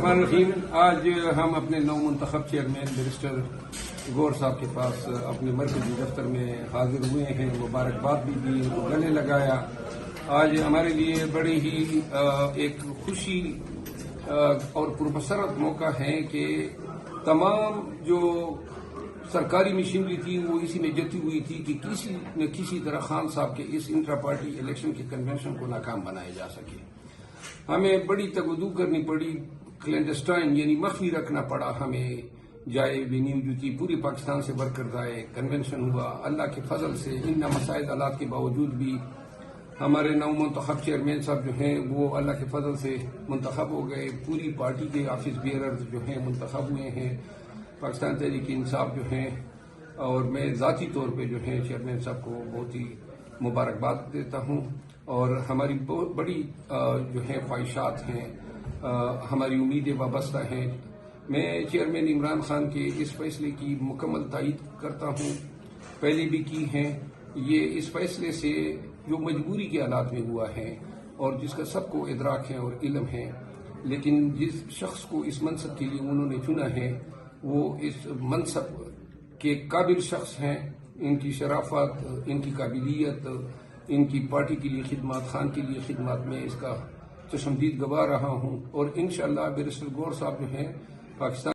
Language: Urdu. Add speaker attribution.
Speaker 1: الرحمن الرحیم۔ آج ہم اپنے نو منتخب چیئرمین بیرسٹر گور صاحب کے پاس اپنے مرکزی دفتر میں حاضر ہوئے ہیں، مبارکباد بھی دی، ان کو گلے لگایا۔ آج ہمارے لیے بڑی ہی ایک خوشی اور پرمسرت موقع ہے کہ تمام جو سرکاری مشینری تھی وہ اسی میں جتی ہوئی تھی کہ کسی نہ کسی طرح خان صاحب کے اس انٹرا پارٹی الیکشن کے کنونشن کو ناکام بنایا جا سکے۔ ہمیں بڑی تگودو کرنی پڑی، کلینڈسٹائن یعنی مخفی رکھنا پڑا ہمیں، جائے وینیو جو تھی پوری پاکستان سے بھر کر جائے، کنونشن ہوا۔ اللہ کے فضل سے ان مسائل آلات کے باوجود بھی ہمارے نو منتخب چیئرمین صاحب جو ہیں وہ اللہ کے فضل سے منتخب ہو گئے۔ پوری پارٹی کے آفس بیئررز جو ہیں منتخب ہوئے ہیں، پاکستان تحریک انصاف جو ہیں، اور میں ذاتی طور پہ جو ہے چیئرمین صاحب کو بہت ہی مبارکباد دیتا ہوں۔ اور ہماری بہت بڑی جو ہے خواہشات ہیں، ہماری امیدیں وابستہ ہیں۔ میں چیئرمین عمران خان کے اس فیصلے کی مکمل تائید کرتا ہوں، پہلے بھی کی ہیں۔ یہ اس فیصلے سے جو مجبوری کے حالات میں ہوا ہے اور جس کا سب کو ادراک ہے اور علم ہے، لیکن جس شخص کو اس منصب کے لیے انہوں نے چنا ہے وہ اس منصب کے قابل شخص ہیں۔ ان کی شرافت، ان کی قابلیت، ان کی پارٹی کے لیے خدمات، خان کے لیے خدمات، میں اس کا چشمدید گواہ رہا ہوں۔ اور انشاءاللہ بیرسٹر گور صاحب جو ہیں پاکستان